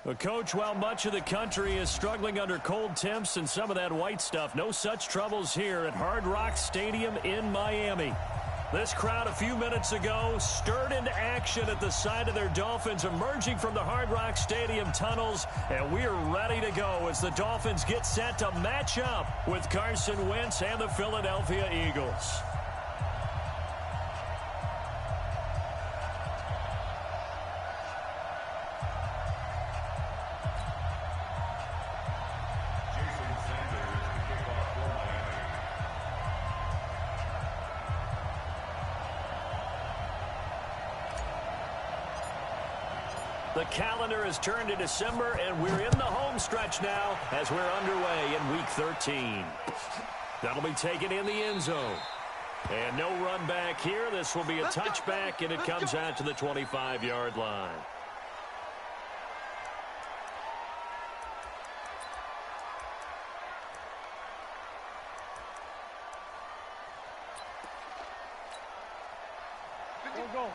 Well, Coach, while much of the country is struggling under cold temps and some of that white stuff, no such troubles here at Hard Rock Stadium in Miami. This crowd a few minutes ago stirred into action at the side of their Dolphins emerging from the Hard Rock Stadium tunnels, and we're ready to go as the Dolphins get set to match up with Carson Wentz and the Philadelphia Eagles. The calendar has turned to December, and we're in the home stretch now as we're underway in Week 13. That'll be taken in the end zone. And no run back here. This will be a touchback, and it comes out to the 25-yard line. Go.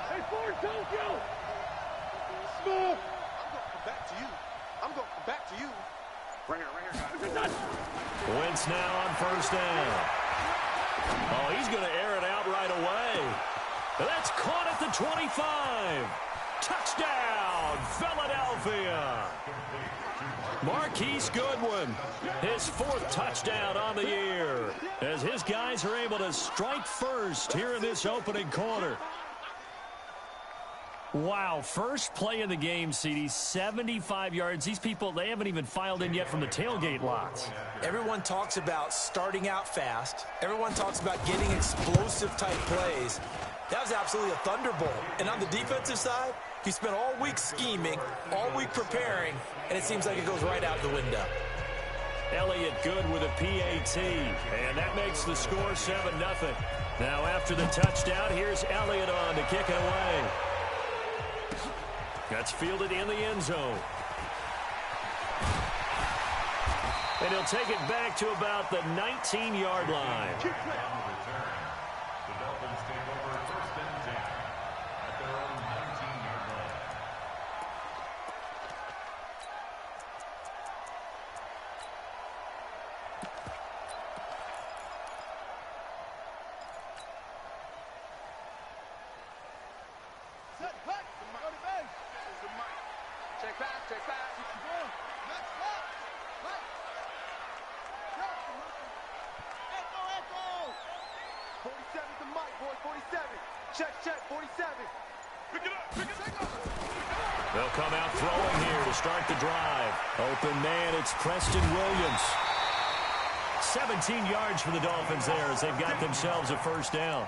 Hey, Ford, Tokyo! Smooth! I'm going back to you. Right here, guys. Wentz now on first down. Oh, he's going to air it out right away. That's caught at the 25. Touchdown, Philadelphia. Marquise Goodwin, his 4th touchdown on the year, as his guys are able to strike first here in this opening quarter. Wow, first play of the game, CD, 75 yards. These people, they haven't even filed in yet from the tailgate lots. Everyone talks about starting out fast. Everyone talks about getting explosive-type plays. That was absolutely a thunderbolt. And on the defensive side, he spent all week scheming, all week preparing, and it seems like it goes right out the window. Elliott good with a PAT, and that makes the score 7-0. Now after the touchdown, here's Elliott on to kick it away. That's fielded in the end zone. And he'll take it back to about the 19-yard line. The Dolphins take over 1st and 10 at their own 19-yard line. Set, cut, go to base. This is the mic. Check back, check back. Let's go. Right. Echo. 47's the mic, boy, 47. Check, 47. Pick it up. They'll come out throwing here to start the drive. Open man, it's Preston Williams. 17 yards for the Dolphins there as they've got themselves a first down.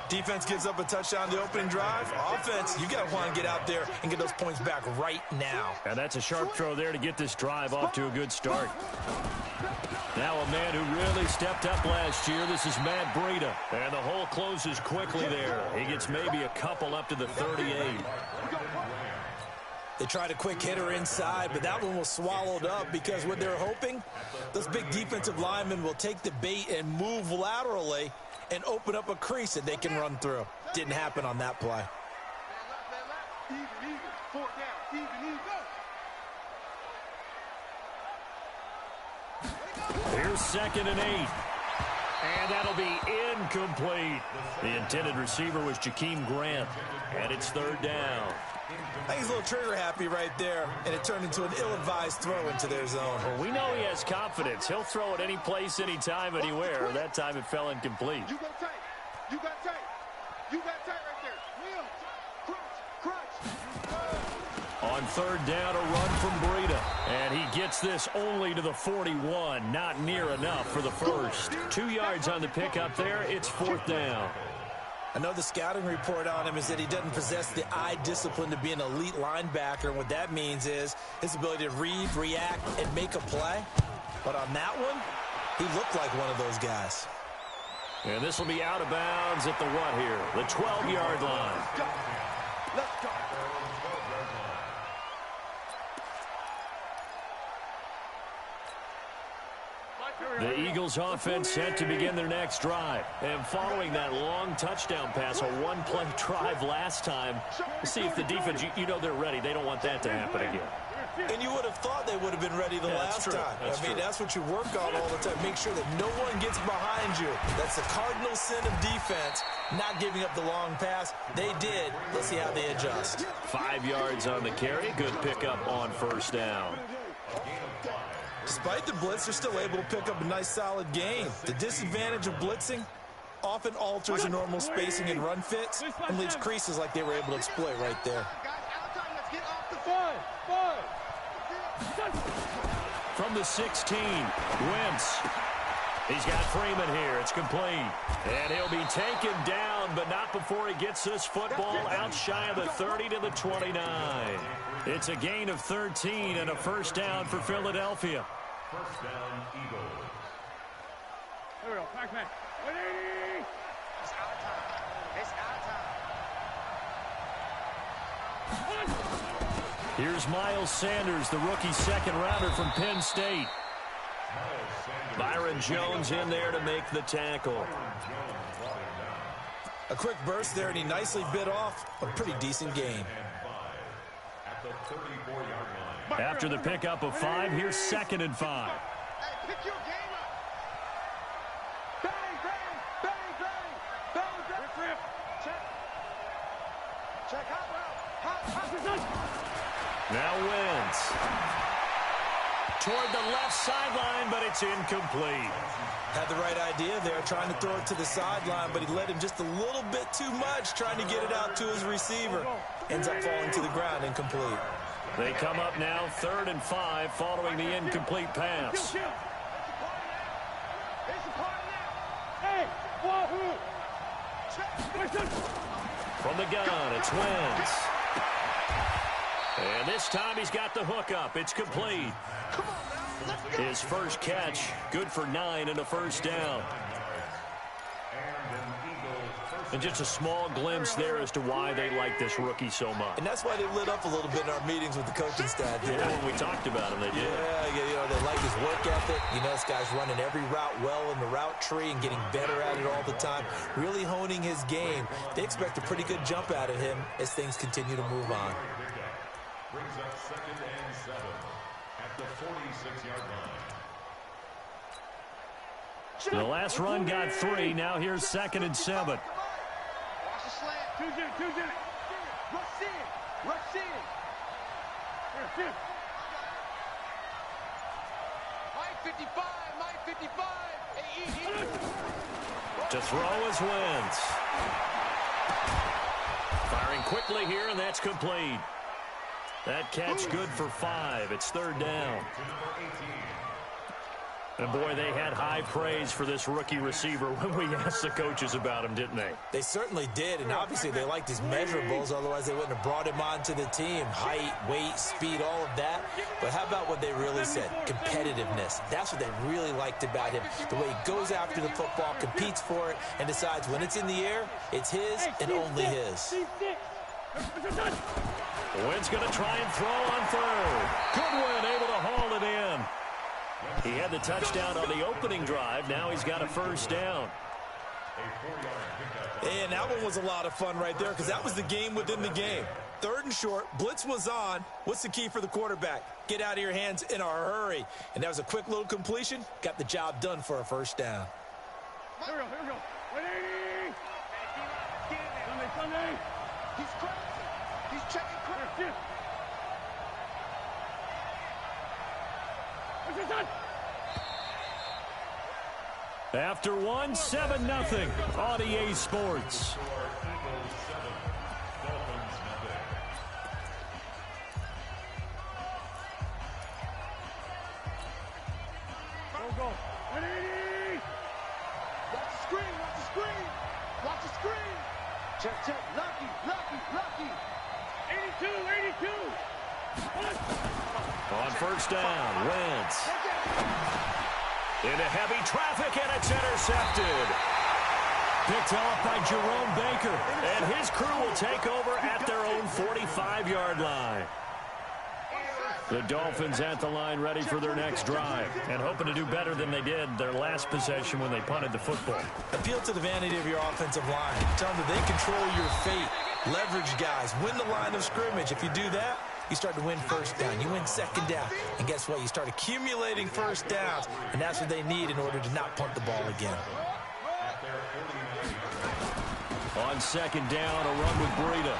Defense gives up a touchdown the opening drive. Offense, you got to want to get out there and get those points back right now. And that's a sharp throw there to get this drive off to a good start. Now a man who really stepped up last year. This is Matt Breida. And the hole closes quickly there. He gets maybe a couple up to the 38. They tried a quick hitter inside, but that one was swallowed up because what they're hoping, those big defensive linemen will take the bait and move laterally and open up a crease that they can run through. Didn't happen on that play. Even. 4 down. Even. Here's 2nd and 8. And that'll be incomplete. The intended receiver was Jakeem Grant. And it's 3rd down. I think he's a little trigger happy right there, and it turned into an ill-advised throw into their zone. Well, we know he has confidence. He'll throw it any place, anytime, anywhere. That time it fell incomplete. You got tight. You got tight right there. Wheel. Crunch. On 3rd down, a run from Breida. And he gets this only to the 41. Not near enough for the first. 2 yards on the pickup there. It's 4th down. I know the scouting report on him is that he doesn't possess the eye discipline to be an elite linebacker. And what that means is his ability to read, react, and make a play. But on that one, he looked like one of those guys. And this will be out of bounds at the what here? The 12-yard line. Let's go. The Eagles offense set to begin their next drive. And following that long touchdown pass, a one-play drive last time, we'll see if the defense, you know they're ready. They don't want that to happen again. And you would have thought they would have been ready the last time. That's what you work on all the time. Make sure that no one gets behind you. That's the cardinal sin of defense, not giving up the long pass. They did. Let's see how they adjust. 5 yards on the carry. Good pickup on first down. Despite the blitz, they're still able to pick up a nice, solid gain. The disadvantage of blitzing often alters the normal spacing and run fits and leaves creases like they were able to exploit right there. From the 16, Wentz. He's got Freeman here. It's complete. And he'll be taken down, but not before he gets this football out shy of the 30 to the 29. It's a gain of 13 and a first down for Philadelphia. First down, Eagles. Here we go. Back. 180. It's out of time. It's out of time. Here's Miles Sanders, the rookie second-rounder from Penn State. Byron Jones in there to make the tackle. A quick burst there, and he nicely bit off a pretty decent gain. After the pickup of 5, here's 2nd and 5. Hey, pick your game up. Bang. Rip. Check out. Now Wentz. Toward the left sideline, but it's incomplete. Had the right idea there, trying to throw it to the sideline, but he led him just a little bit too much, trying to get it out to his receiver. Ends up falling to the ground, incomplete. They come up now 3rd and 5 following the incomplete pass. From the gun, it's Wentz. And this time he's got the hook up. It's complete. His first catch, good for 9 and a first down. And just a small glimpse there as to why they like this rookie so much. And that's why they lit up a little bit in our meetings with the coaching staff. Yeah, when we talked about him, they did. Yeah, they like his work ethic. This guy's running every route well in the route tree and getting better at it all the time, really honing his game. They expect a pretty good jump out of him as things continue to move on. Brings up 2nd and 7 at the 46-yard line. The last run got 3. Now here's 2nd and 7. Watch the slant. Two's in it. Rush in. Here. Mike 55. Hey, To throw is Wentz. Firing quickly here, and that's complete. That catch good for 5. It's 3rd down. And, boy, they had high praise for this rookie receiver when we asked the coaches about him, didn't they? They certainly did, and obviously they liked his measurables. Otherwise, they wouldn't have brought him onto the team. Height, weight, speed, all of that. But how about what they really said? Competitiveness. That's what they really liked about him. The way he goes after the football, competes for it, and decides when it's in the air, it's his and only his. Wentz going to try and throw on 3rd. Goodwin able to haul it in. He had the touchdown on the opening drive. Now he's got a first down. And that one was a lot of fun right there because that was the game within the game. 3rd and short. Blitz was on. What's the key for the quarterback? Get out of your hands in a hurry. And that was a quick little completion. Got the job done for a first down. Here we go. 180. Sunday. He's crazy. He's checking crazy. After 1, 7-0 on EA Sports. Go. 180. Watch the screen. Check. Lucky. 82. On first down, Wentz. Into heavy traffic, and it's intercepted. Picked off by Jerome Baker, and his crew will take over at their own 45-yard line. The Dolphins at the line ready for their next drive and hoping to do better than they did their last possession when they punted the football. Appeal to the vanity of your offensive line. Tell them that they control your fate. Leverage guys. Win the line of scrimmage. If you do that, you start to win first down. You win second down. And guess what? You start accumulating first downs. And that's what they need in order to not punt the ball again. On second down, a run with Breida.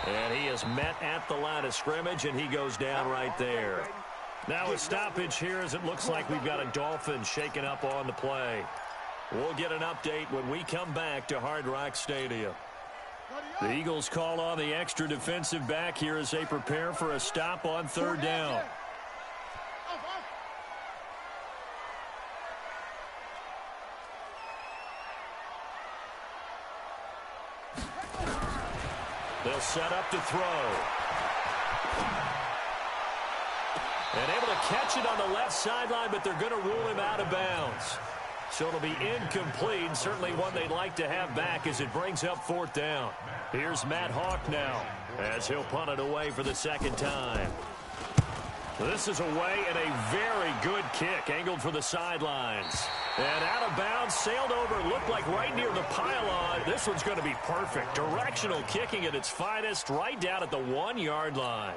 And he is met at the line of scrimmage, and he goes down right there. Now a stoppage here as it looks like we've got a Dolphin shaking up on the play. We'll get an update when we come back to Hard Rock Stadium. The Eagles call on the extra defensive back here as they prepare for a stop on third down. They'll set up to throw. And able to catch it on the left sideline, but they're going to rule him out of bounds. So it'll be incomplete, certainly one they'd like to have back as it brings up fourth down. Here's Matt Hawk now as he'll punt it away for the second time. This is away and a very good kick angled for the sidelines. And out of bounds, sailed over, looked like right near the pylon. This one's going to be perfect. Directional kicking at its finest right down at the 1-yard line.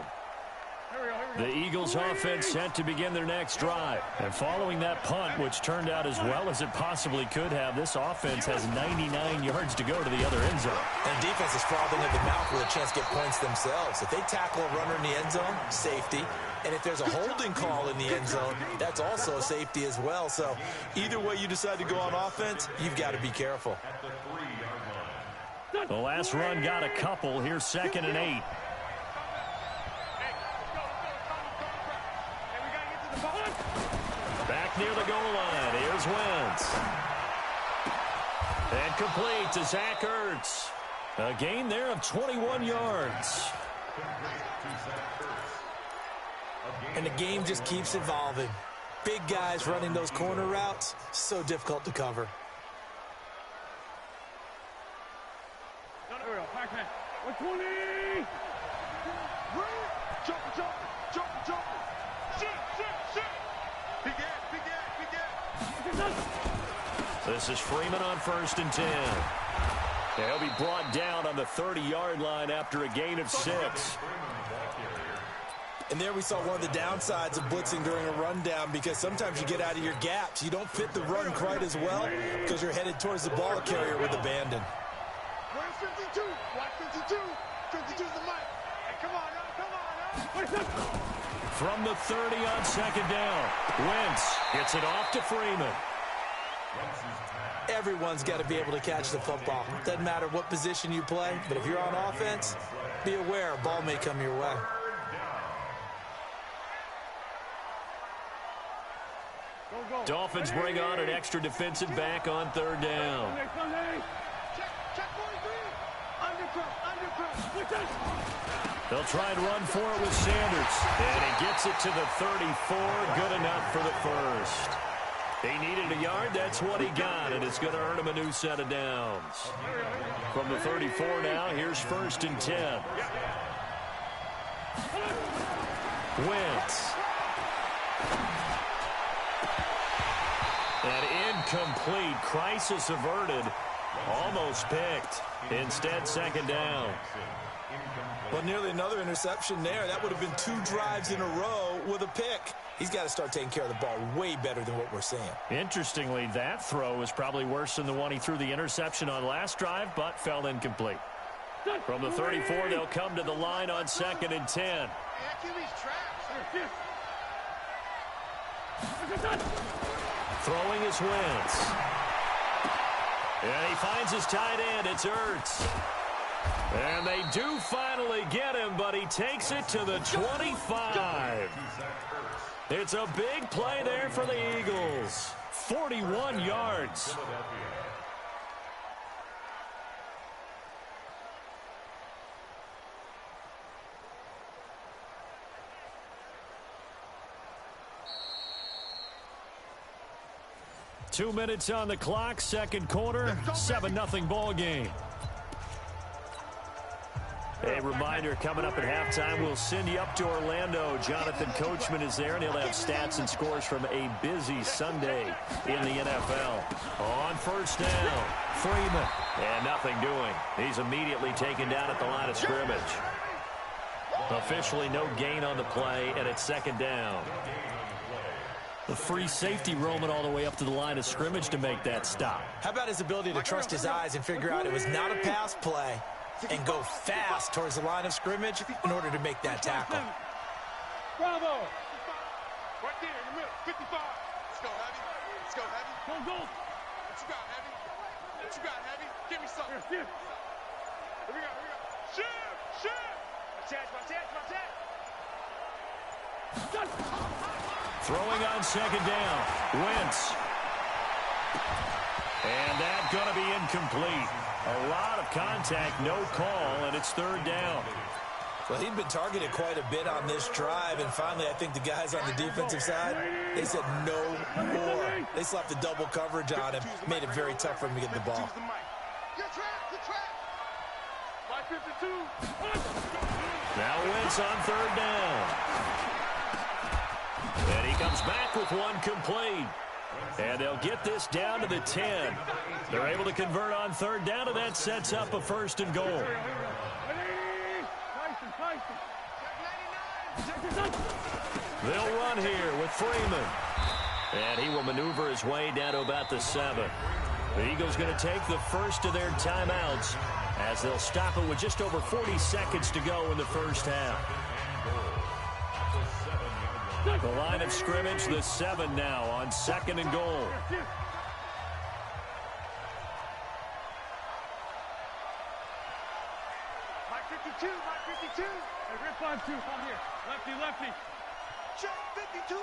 The Eagles offense set to begin their next drive. And following that punt, which turned out as well as it possibly could have, this offense has 99 yards to go to the other end zone. And defense is frothing at the mouth with a chance to get points themselves. If they tackle a runner in the end zone, safety. And if there's a holding call in the end zone, that's also a safety as well. So either way you decide to go on offense, you've got to be careful. The last run got a couple. Here's 2nd and 8. Back near the goal line. Here's Wentz. And complete to Zach Ertz. A gain there of 21 yards. And the game just keeps evolving. Big guys running those corner routes, so difficult to cover. This is Freeman on 1st and 10. He'll be brought down on the 30-yard line after a gain of 6. And there we saw one of the downsides of blitzing during a rundown, because sometimes you get out of your gaps. You don't fit the run quite as well because you're headed towards the ball carrier with abandon. Where's 52? Watch 52. 52's the mic. Hey, come on now. From the 30 on second down, Wentz gets it off to Freeman. Everyone's got to be able to catch the football. Doesn't matter what position you play, but if you're on offense, be aware a ball may come your way. Dolphins bring on an extra defensive back on third down. Check 43. Undercut. They'll try and run for it with Sanders. And he gets it to the 34. Good enough for the first. He needed a yard. That's what he got. And it's going to earn him a new set of downs. From the 34 now, here's 1st and 10. Wentz. And incomplete. Crisis averted. Almost picked. Instead, second down. Well, nearly another interception there. That would have been 2 drives in a row with a pick. He's got to start taking care of the ball way better than what we're seeing. Interestingly, that throw was probably worse than the one he threw the interception on last drive, but fell incomplete. From the 34, they'll come to the line on 2nd and 10. Throwing is Wentz. And he finds his tight end. It's Ertz. And they do finally get him, but he takes it to the 25. It's a big play there for the Eagles. 41 yards. Two minutes on the clock, second quarter, 7-0 ball game. A reminder, coming up at halftime, we'll send you up to Orlando. Jonathan Coachman is there, and he'll have stats and scores from a busy Sunday in the NFL. On first down, Freeman, and nothing doing. He's immediately taken down at the line of scrimmage. Officially no gain on the play, and it's second down. The free safety roaming all the way up to the line of scrimmage to make that stop. How about his ability to trust his eyes and figure out it was not a pass play and go fast towards the line of scrimmage in order to make that tackle. Bravo! Right there in the middle, 55. Let's go, Heavy. Let's go, Heavy. Go, go. What you got, Heavy? What you got, Heavy? Give me something. Here we go, here we go. Shift, shift. My tag. Throwing on second down, Wentz. And that's going to be incomplete. A lot of contact, no call, and it's third down. Well, he'd been targeted quite a bit on this drive, and finally I think the guys on the defensive side, they said no more. They slapped the double coverage on him, made it very tough for him to get the ball. Good track. 552. Now Wentz on third down. And he comes back with one complete. And they'll get this down to the 10. They're able to convert on third down, and that sets up a first and goal. They'll run here with Freeman. And he will maneuver his way down to about the 7. The Eagles going to take the first of their timeouts as they'll stop it with just over 40 seconds to go in the first half. The line of scrimmage, the 7 now on second and goal. Mike 52. Hey, rip 5-2. Come here. Lefty. Check 52.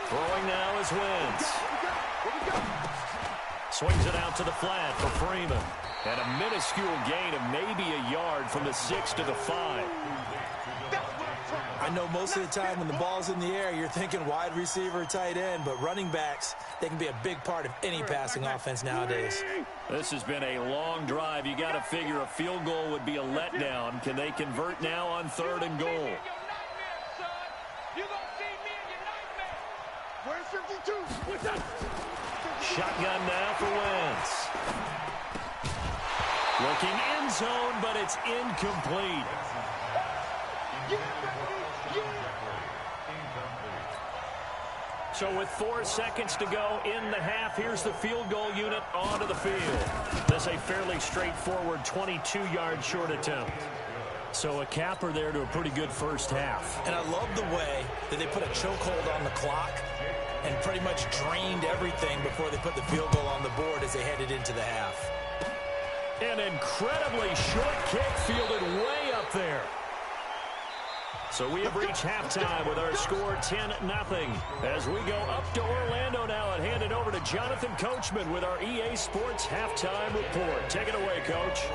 Throwing now is Wentz. Swings it out to the flat for Freeman. And a minuscule gain of maybe a yard from the 6 to the 5. I know most of the time when the ball's in the air, you're thinking wide receiver, tight end, but running backs, they can be a big part of any passing offense nowadays. This has been a long drive. You got to figure a field goal would be a letdown. Can they convert now on third and goal? Shotgun now for Wentz. Looking end zone, but it's incomplete. So with 4 seconds to go in the half, here's the field goal unit onto the field. This is a fairly straightforward 22-yard short attempt. So a capper there to a pretty good first half. And I love the way that they put a chokehold on the clock and pretty much drained everything before they put the field goal on the board as they headed into the half. An incredibly short kick fielded way up there. So we have reached halftime with our score 10-0. As we go up to Orlando now and hand it over to Jonathan Coachman with our EA Sports Halftime Report. Take it away, Coach.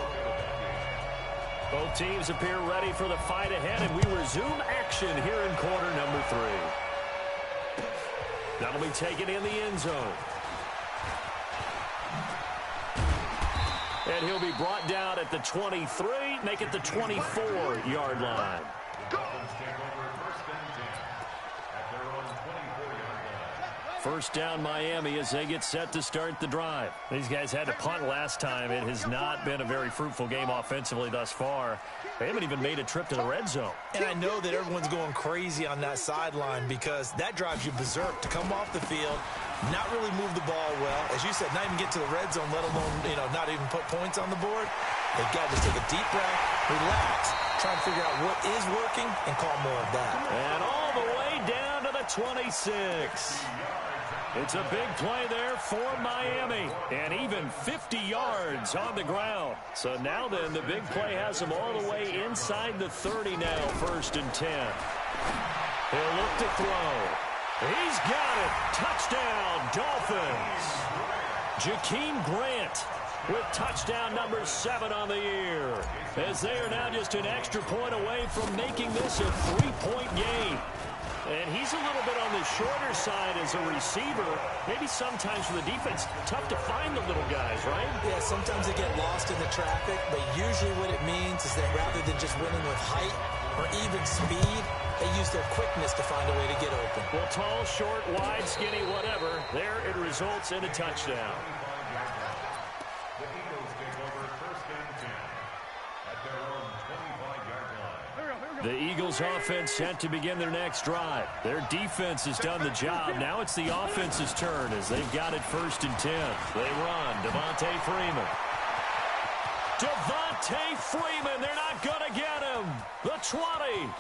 Both teams appear ready for the fight ahead, and we resume action here in quarter number 3. That'll be taken in the end zone. And he'll be brought down at the 23, make it the 24-yard line. First down Miami as they get set to start the drive. These guys had to punt last time. It has not been a very fruitful game offensively thus far. They haven't even made a trip to the red zone. And I know that everyone's going crazy on that sideline because that drives you berserk to come off the field, not really move the ball well. As you said, not even get to the red zone, let alone, not even put points on the board. They've got to take a deep breath, relax, try and figure out what is working and call more of that. And all the way down to the 26. It's a big play there for Miami, and even 50 yards on the ground. So now then, the big play has them all the way inside the 30 now, 1st and 10. He'll look to throw. He's got it. Touchdown, Dolphins. Jakeem Grant with touchdown number 7 on the year, as they are now just an extra point away from making this a 3-point game. And he's a little bit on the shorter side as a receiver. Maybe sometimes for the defense, tough to find the little guys, right? Yeah, sometimes they get lost in the traffic, but usually what it means is that rather than just winning with height or even speed, they use their quickness to find a way to get open. Well, tall, short, wide, skinny, whatever. There it results in a touchdown. The Eagles take over first and 10 at their own 25-yard line. The Eagles offense set to begin their next drive. Their defense has done the job. Now it's the offense's turn as they've got it first and 10. They run. Devontae Freeman. Devontae Freeman. They're not going to get him. The 20.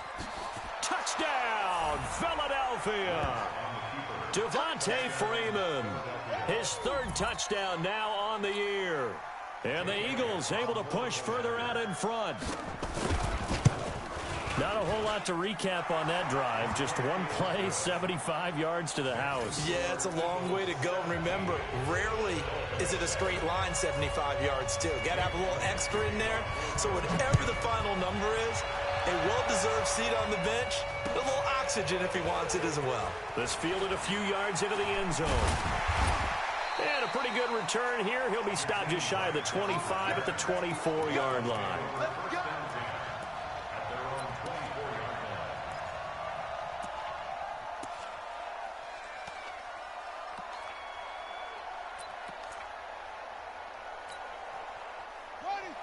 Touchdown, Philadelphia. Devontae Freeman. His third touchdown now on the year. And the Eagles able to push further out in front. Not a whole lot to recap on that drive. Just one play, 75 yards to the house. Yeah, it's a long way to go. And remember, rarely is it a straight line 75 yards, too. Got to have a little extra in there. So whatever the final number is, a well-deserved seat on the bench, a little oxygen if he wants it as well. This fielded a few yards into the end zone. And a pretty good return here. He'll be stopped just shy of the 25 at the 24-yard line.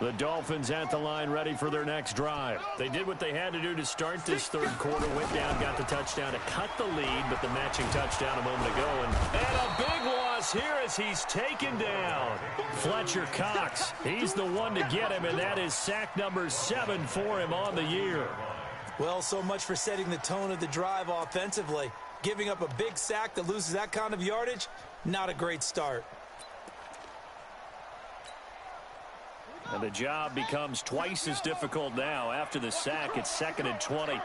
The Dolphins at the line ready for their next drive. They did what they had to do to start this third quarter. Went down, got the touchdown to cut the lead, but the matching touchdown a moment ago. And a big loss here as he's taken down. Fletcher Cox, he's the one to get him, and that is sack number 7 for him on the year. Well, so much for setting the tone of the drive offensively. Giving up a big sack that loses that kind of yardage, not a great start. And the job becomes twice as difficult now. After the sack, it's 2nd and 20.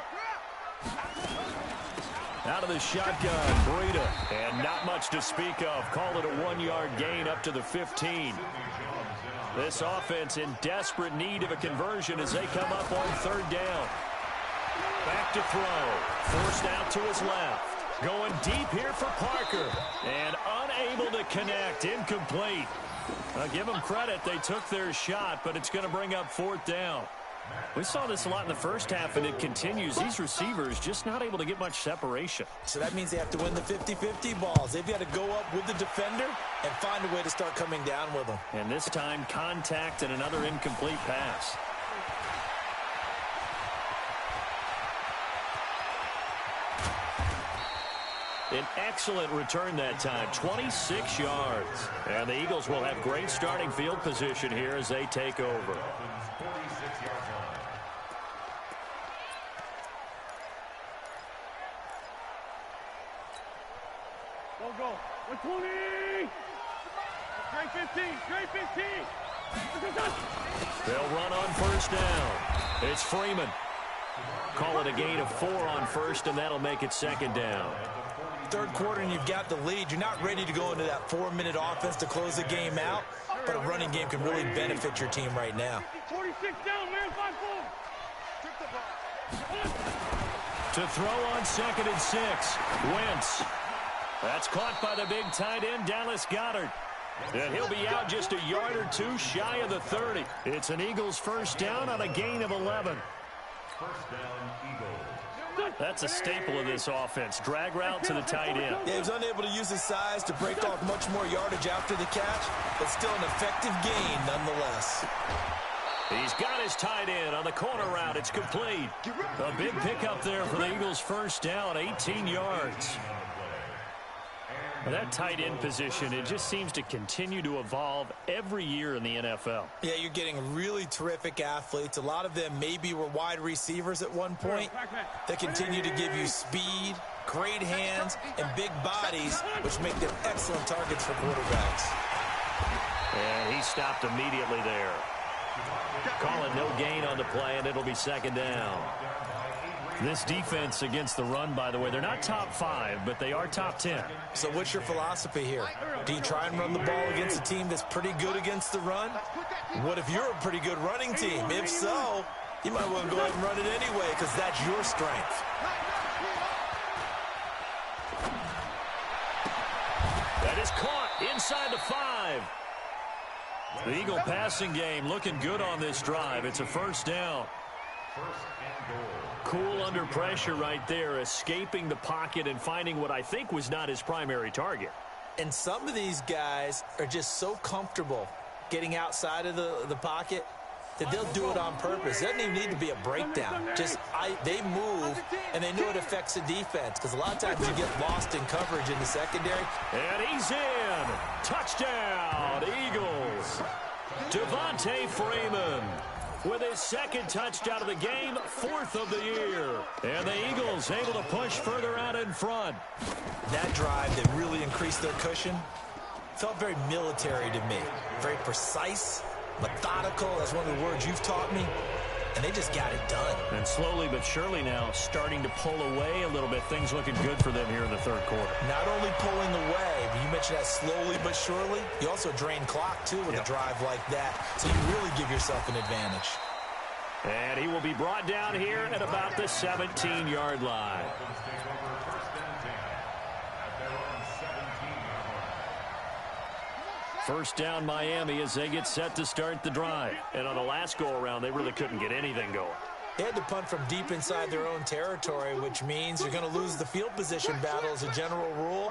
Out of the shotgun, Breida. And not much to speak of. Call it a 1-yard gain up to the 15. This offense in desperate need of a conversion as they come up on 3rd down. Back to throw. Forced out to his left. Going deep here for Parker. And unable to connect. Incomplete. Give them credit. They took their shot, but it's going to bring up 4th down. We saw this a lot in the first half, and it continues. These receivers just not able to get much separation. So that means they have to win the 50-50 balls. They've got to go up with the defender and find a way to start coming down with them. And this time, contact and another incomplete pass. An excellent return that time, 26 yards. And the Eagles will have great starting field position here as they take over. Go. 120. Great 15. Great 15. They'll run on 1st down. It's Freeman. Call it a gain of 4 on 1st, and that'll make it 2nd down. Third quarter and you've got the lead. You're not ready to go into that 4-minute offense to close the game out, but a running game can really benefit your team right now. 46 down, man, 5-4. To throw on 2nd and 6. Wentz. That's caught by the big tight end, Dallas Goedert. And he'll be out just a yard or 2 shy of the 30. It's an Eagles 1st down on a gain of 11. First down, Eagles. That's a staple of this offense. Drag route to the tight end. Yeah, he was unable to use his size to break off much more yardage after the catch, but still an effective gain nonetheless. He's got his tight end on the corner route. It's complete. A big pickup there for the Eagles' 1st down, 18 yards. That tight end position, it just seems to continue to evolve every year in the NFL. Yeah, you're getting really terrific athletes. A lot of them maybe were wide receivers at one point. They continue to give you speed, great hands, and big bodies, which make them excellent targets for quarterbacks. And he stopped immediately there. Call it no gain on the play, and it'll be 2nd down. This defense against the run, by the way, they're not top 5, but they are top 10. So what's your philosophy here? Do you try and run the ball against a team that's pretty good against the run? What if you're a pretty good running team? If so, you might want to go ahead and run it anyway because that's your strength. inside the 5. The Eagle passing game looking good on this drive. It's a first down. First and goal. Cool under pressure right there, escaping the pocket and finding what I think was not his primary target. And some of these guys are just so comfortable getting outside of the pocket that they'll do it on purpose. It doesn't even need to be a breakdown. They move, and they know it affects the defense, because a lot of times you get lost in coverage in the secondary. And he's in. Touchdown, Eagles. Devontae Freeman with his second touchdown of the game, 4th of the year. And the Eagles able to push further out in front. That drive that really increased their cushion felt very military to me. Very precise, methodical. That's one of the words you've taught me. And they just got it done. And slowly but surely now starting to pull away a little bit. Things looking good for them here in the third quarter. Not only pulling away, but you mentioned that slowly but surely. You also drain clock, too, with a drive like that. So you really give yourself an advantage. And he will be brought down here at about the 17-yard line. First down Miami as they get set to start the drive. And on the last go-around, they really couldn't get anything going. They had to punt from deep inside their own territory, which means you're going to lose the field position battle as a general rule.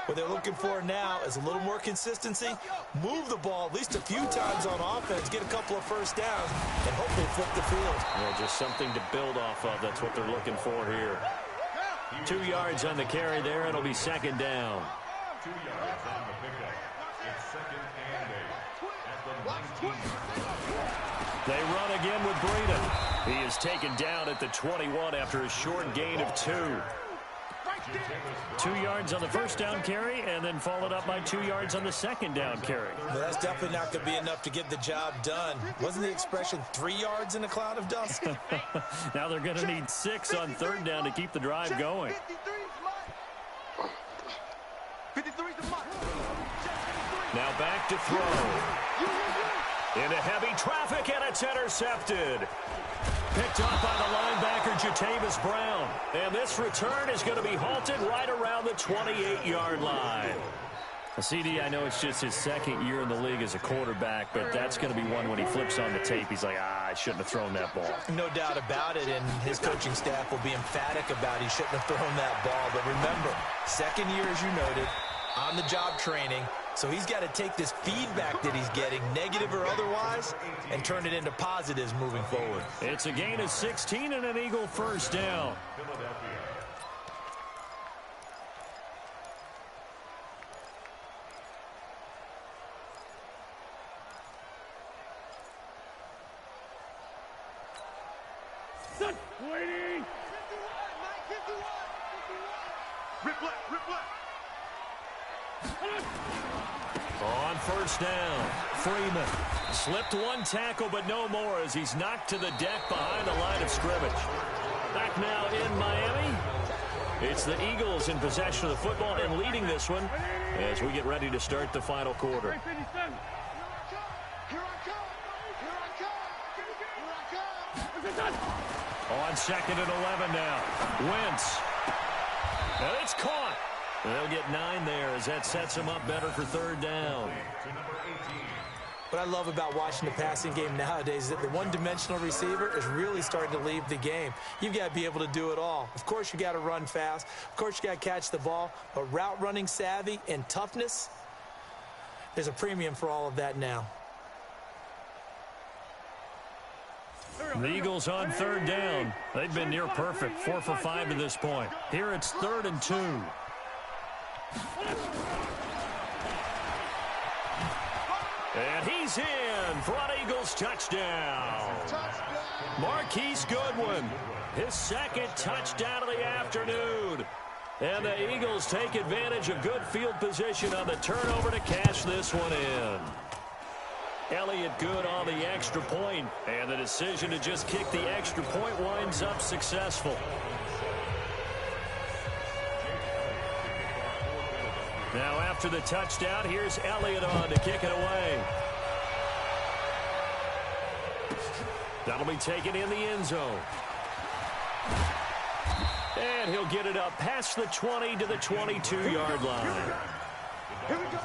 What they're looking for now is a little more consistency, move the ball at least a few times on offense, get a couple of first downs, and hopefully flip the field. Well, just something to build off of. That's what they're looking for here. 2 yards on the carry there. It'll be second down. 2 yards on the pickup. It's second and 8 at the 19. They run again with Breeden. He is taken down at the 21 after a short gain of 2. 2 yards on the first down carry, and then followed up by 2 yards on the second down carry. Well, that's definitely not going to be enough to get the job done. Wasn't the expression 3 yards in a cloud of dust? Now they're going to need 6 on third down to keep the drive going. Now back to throw. Into heavy traffic, and it's intercepted. Picked up by the linebacker, Jatavis Brown. And this return is going to be halted right around the 28-yard line. CD, I know it's just his second year in the league as a quarterback, but that's going to be one when he flips on the tape. He's like, I shouldn't have thrown that ball. No doubt about it, and his coaching staff will be emphatic about he shouldn't have thrown that ball. But remember, second year, as you noted, on-the-job training. So he's got to take this feedback that he's getting, negative or otherwise, and turn it into positives moving forward. It's a gain of 16 and an Eagle first down. Waiting. Rip left, rip left. On first down, Freeman slipped one tackle, but no more as he's knocked to the deck behind the line of scrimmage. Back now in Miami. It's the Eagles in possession of the football and leading this one as we get ready to start the final quarter. On second and 11 now. Wentz. And it's caught. They'll get 9 there as that sets them up better for third down. What I love about watching the passing game nowadays is that the one-dimensional receiver is really starting to leave the game. You've got to be able to do it all. Of course, you got to run fast. Of course, you got to catch the ball. But route running savvy and toughness, there's a premium for all of that now. The Eagles on third down. They've been near perfect, 4 for 5 to this point. Here it's 3rd and 2. And he's in for an Eagles touchdown. Marquise Goodwin, his second touchdown of the afternoon. And the Eagles take advantage of good field position on the turnover to cash this one in. Elliott good on the extra point, and the decision to just kick the extra point winds up successful. Now after the touchdown, here's Elliott on to kick it away. That'll be taken in the end zone. And he'll get it up past the 20 to the 22-yard line. Here we go.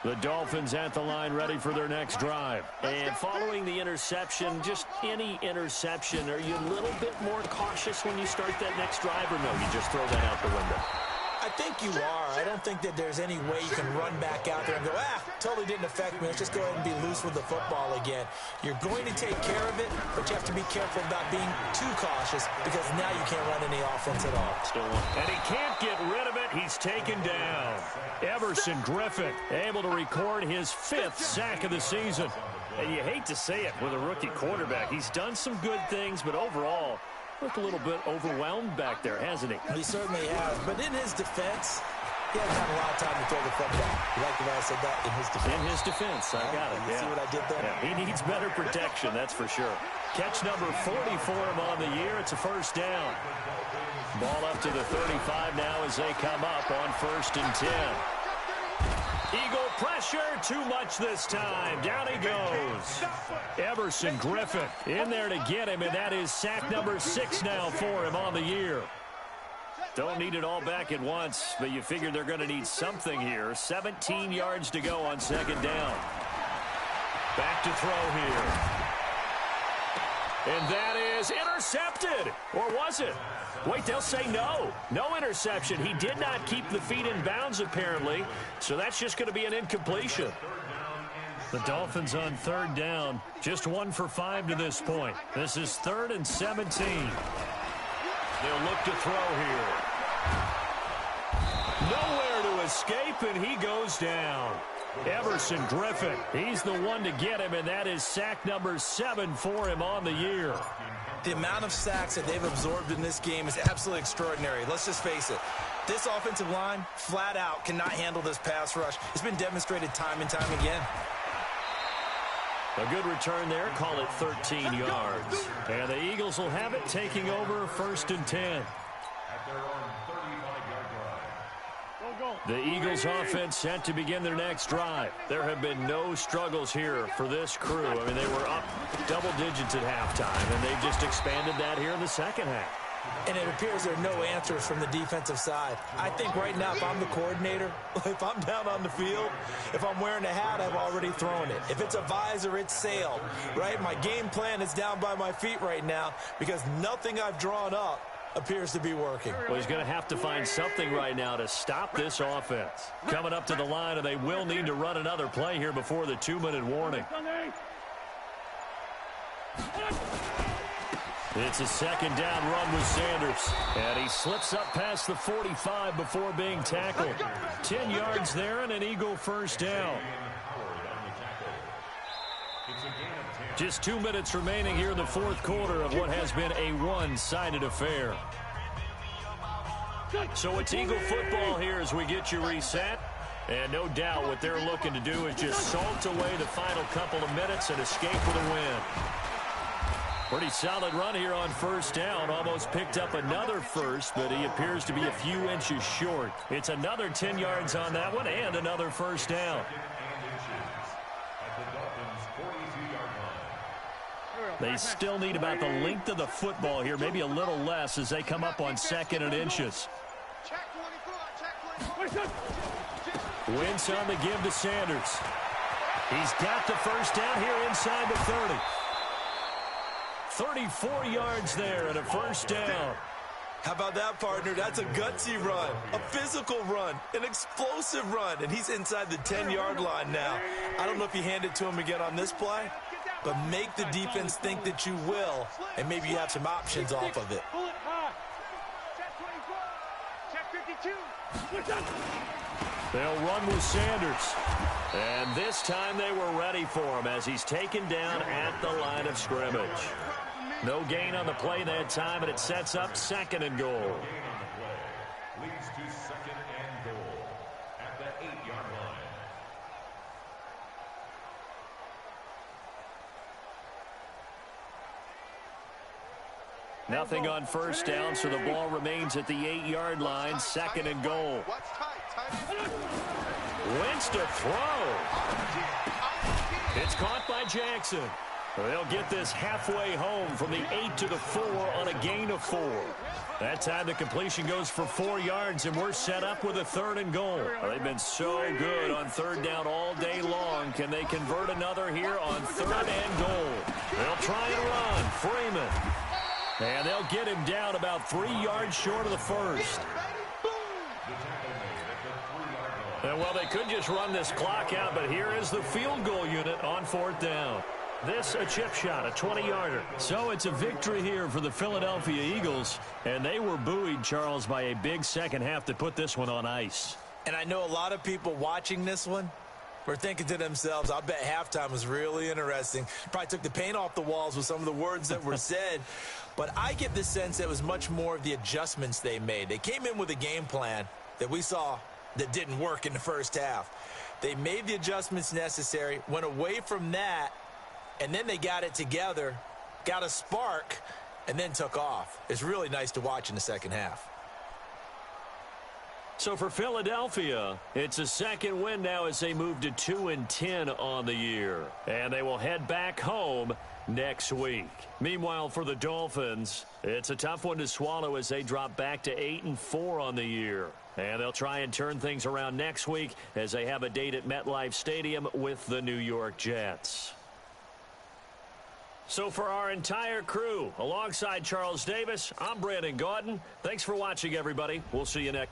The Dolphins at the line ready for their next drive. And following the interception, just any interception, are you a little bit more cautious when you start that next drive, or no, you just throw that out the window? I think you are. I don't think that there's any way you can run back out there and go, totally didn't affect me. Let's just go ahead and be loose with the football again. You're going to take care of it, but you have to be careful about being too cautious because now you can't run any offense at all. Still one. And he can't get rid of it. He's taken down. Everson Griffin able to record his 5th sack of the season. And you hate to say it with a rookie quarterback. He's done some good things, but overall, looked a little bit overwhelmed back there, hasn't he? He certainly has. But in his defense, he hasn't had a lot of time to throw the football. You like the way I said that? In his defense. In his defense. I got it. You see what I did there? Yeah, he needs better protection, that's for sure. Catch number 40 for him on the year. It's a first down. Ball up to the 35 now as they come up on 1st and 10. Eagle pressure, too much this time. Down he goes. Everson Griffin in there to get him, and that is sack number 6 now for him on the year. Don't need it all back at once, but you figure they're going to need something here. 17 yards to go on 2nd down. Back to throw here. And that is intercepted. Or was it? Wait, they'll say no. No interception. He did not keep the feet in bounds, apparently. So that's just going to be an incompletion. The Dolphins on 3rd down. Just 1 for 5 to this point. This is 3rd and 17. They'll look to throw here. Nowhere to escape, and he goes down. Everson Griffin, he's the one to get him, and that is sack number 7 for him on the year. The amount of sacks that they've absorbed in this game is absolutely extraordinary. Let's just face it. This offensive line, flat out, cannot handle this pass rush. It's been demonstrated time and time again. A good return there. Call it 13 yards. And the Eagles will have it, taking over 1st and 10. The Eagles offense set to begin their next drive. There have been no struggles here for this crew. I mean, they were up double digits at halftime, and they've just expanded that here in the second half. And it appears there are no answers from the defensive side. I think right now, if I'm the coordinator, if I'm down on the field, if I'm wearing a hat, I've already thrown it. If it's a visor, it's sailed, right? My game plan is down by my feet right now because nothing I've drawn up appears to be working. Well, he's going to have to find something right now to stop this offense. Coming up to the line, and they will need to run another play here before the 2-minute warning. It's a 2nd down run with Sanders. And he slips up past the 45 before being tackled. 10 yards there and an Eagle first down. Just 2 minutes remaining here in the 4th quarter of what has been a one-sided affair. So it's Eagle football here as we get you reset. And no doubt what they're looking to do is just salt away the final couple of minutes and escape with a win. Pretty solid run here on 1st down. Almost picked up another first, but he appears to be a few inches short. It's another 10 yards on that one and another 1st down. They still need about the length of the football here, maybe a little less as they come up on 2nd and inches. Wentz on the give to Sanders. He's got the first down here inside the 30. 34 yards there and a first down. How about that, partner? That's a gutsy run, a physical run, an explosive run, and he's inside the 10-yard line now. I don't know if you hand it to him again on this play, but make the defense think that you will, and maybe you have some options off of it. They'll run with Sanders. And this time they were ready for him as he's taken down at the line of scrimmage. No gain on the play that time, and it sets up 2nd and goal. Leads to 2nd and goal at the 8-yard line. Nothing on first down, so the ball remains at the 8-yard line. 2nd and goal. Wentz to throw. It's caught by Jackson. They'll get this halfway home from the 8 to the 4 on a gain of 4. That time the completion goes for 4 yards, and we're set up with a 3rd and goal. They've been so good on 3rd down all day long. Can they convert another here on 3rd and goal? They'll try and run. Freeman. And they'll get him down about 3 yards short of the first. And, well, they could just run this clock out, but here is the field goal unit on 4th down. This a chip shot, a 20-yarder. So it's a victory here for the Philadelphia Eagles, and they were buoyed, Charles, by a big second half to put this one on ice. And I know a lot of people watching this one were thinking to themselves, I bet halftime was really interesting. Probably took the paint off the walls with some of the words that were said. But I get the sense that it was much more of the adjustments they made. They came in with a game plan that we saw that didn't work in the first half. They made the adjustments necessary, went away from that, and then they got it together, got a spark, and then took off. It's really nice to watch in the second half. So for Philadelphia, it's a second win now as they move to 2-10 on the year. And they will head back home next week. Meanwhile, for the Dolphins, it's a tough one to swallow as they drop back to 8-4 on the year. And they'll try and turn things around next week as they have a date at MetLife Stadium with the New York Jets. So for our entire crew, alongside Charles Davis, I'm Brandon Gaudin. Thanks for watching, everybody. We'll see you next.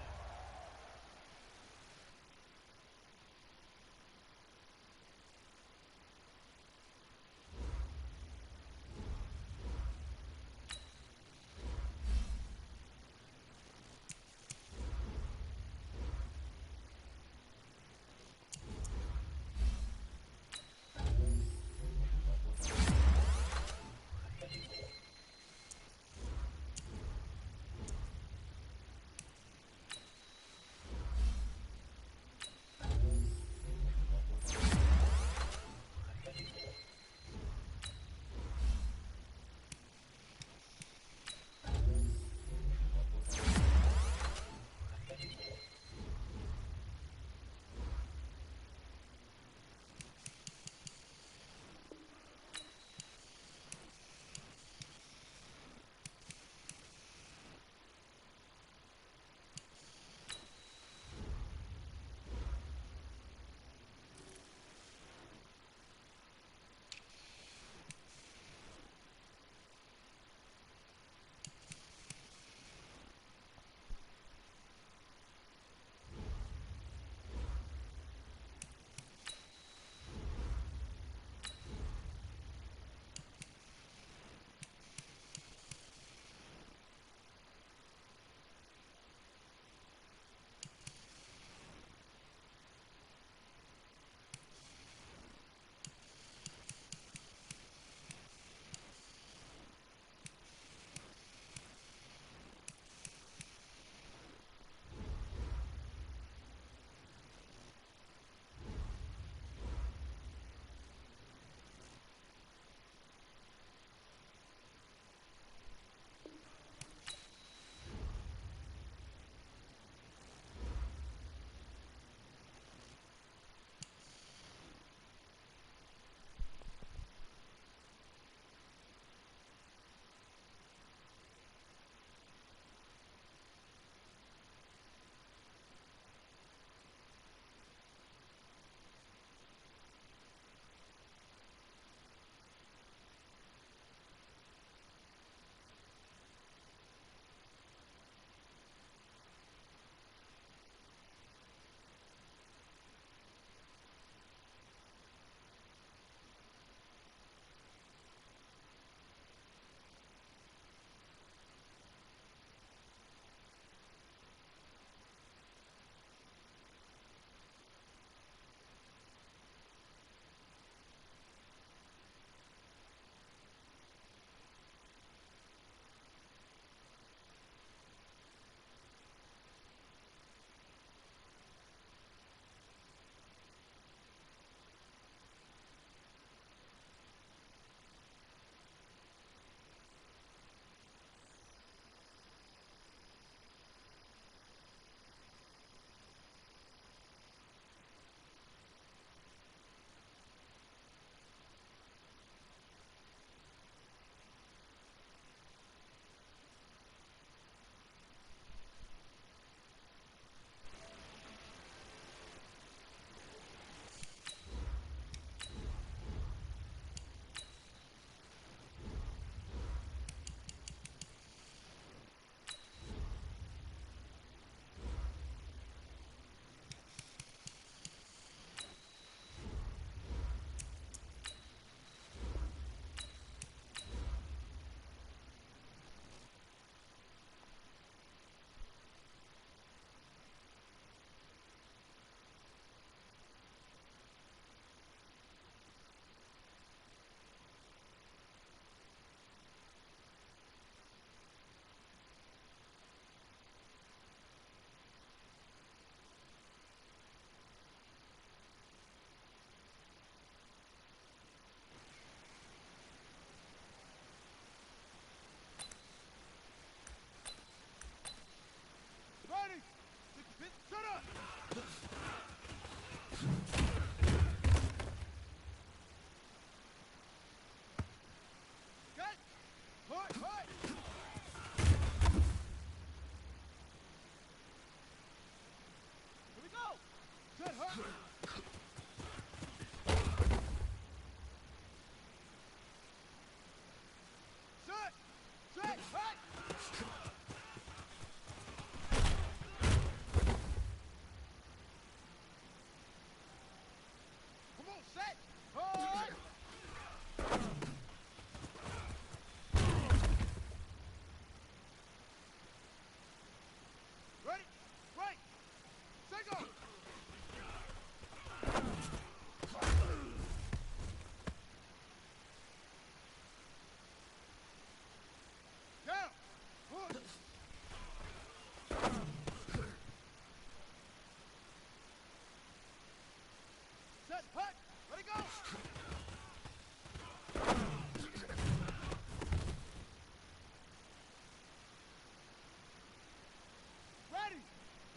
Ready.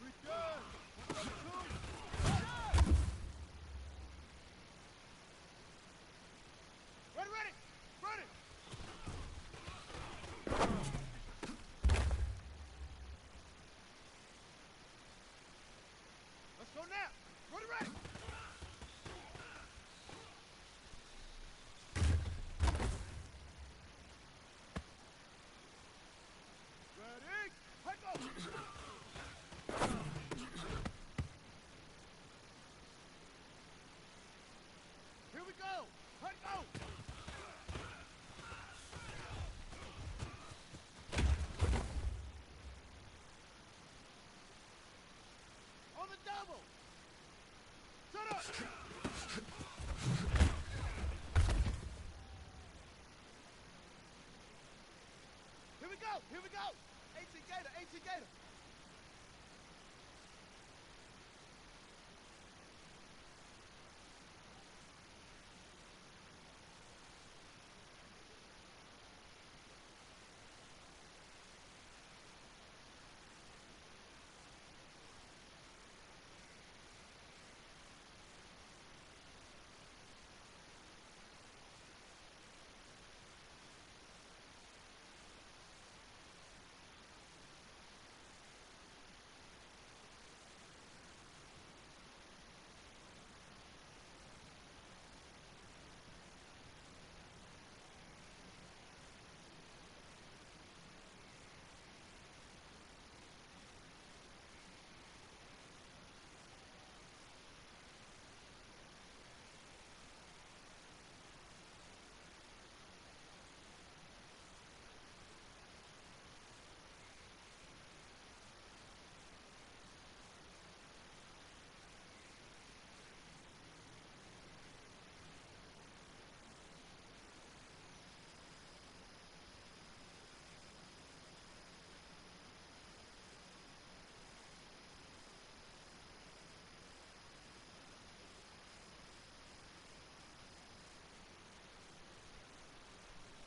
Return. 1, 2. Ready, ready. Ready. Let's go now. Ready, ready. Ready. Let go. Here we go. Let go. On the double. Set up. Here we go. Here we go. 18 Gator. 18 Gator.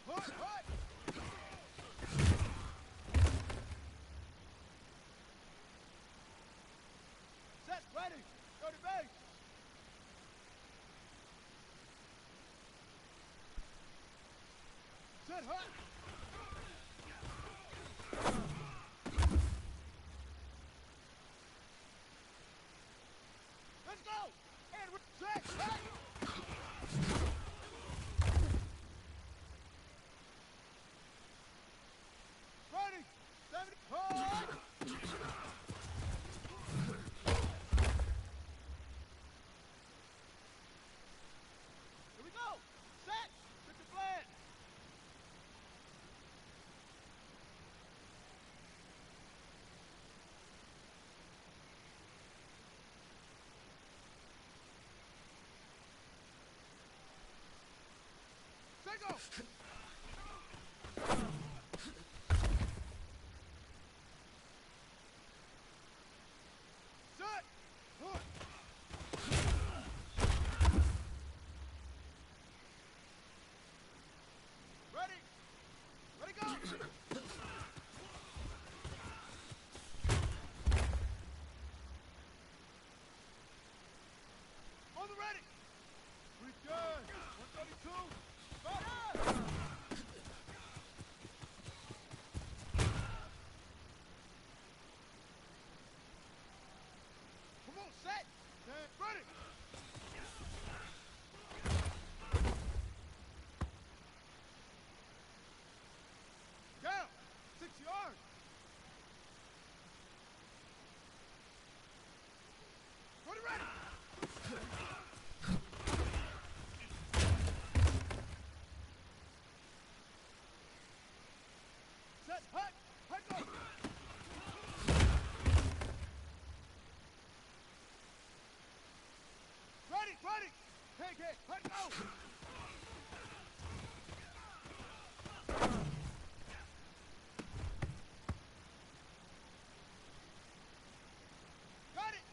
Hut, hut. Set, ready. Go to base. Set, hut. Let's go. And set, hut. Ready. 70. Hut. Here we go. Set. Get the plan. Set, go. Set. Hut. Ready. Ready, go. On the ready. Return. 132. Fire. Come on, set. Ready. Down. 6 yards. Ready, ready. Set, hut. Hut, go. Ready, ready. Hey, hey, hut, go. Got it.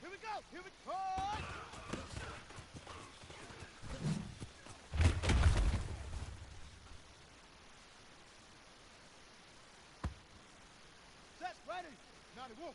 Here we go! Here we go! Set, ready! 91.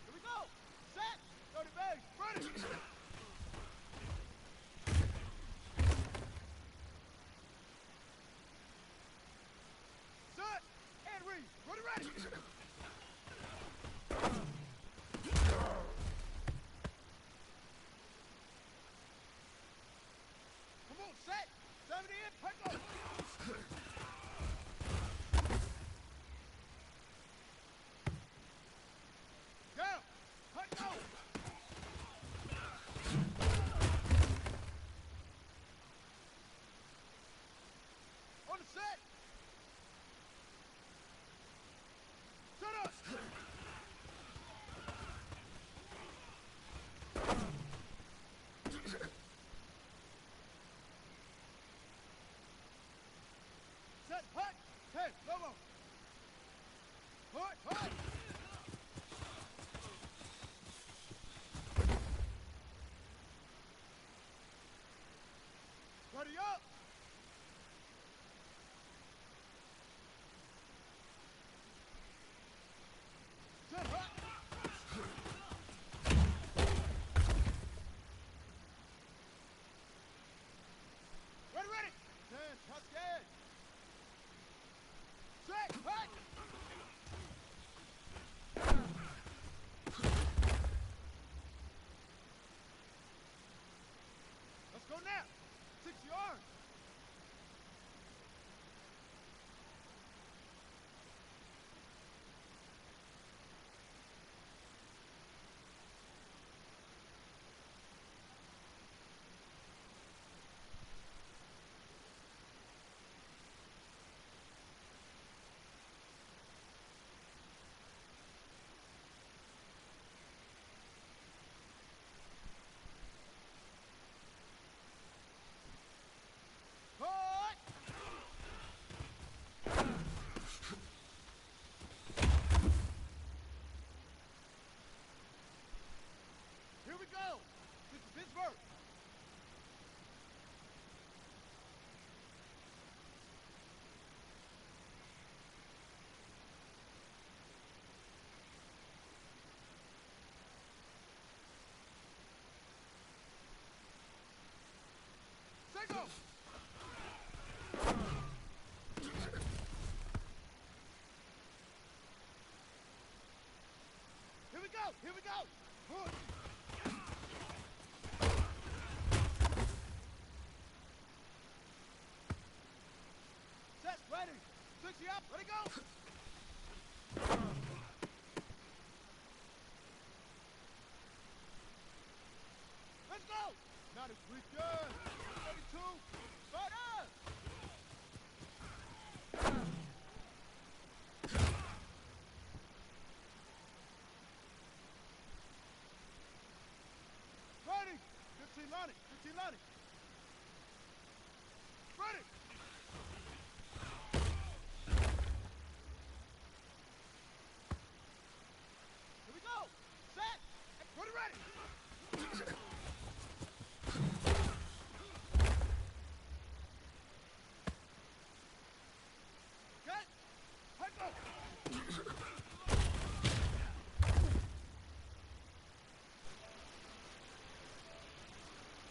Here we go! Set! 30 base! Ready, go! Here we go! Here we go! Push! Set, ready! 60 up, ready, go! Let's go! Now this weekend! 32! Start up! Ready! 15 Lonnie! 15 Lonnie! Ready! Here we go! Set! Ready, ready!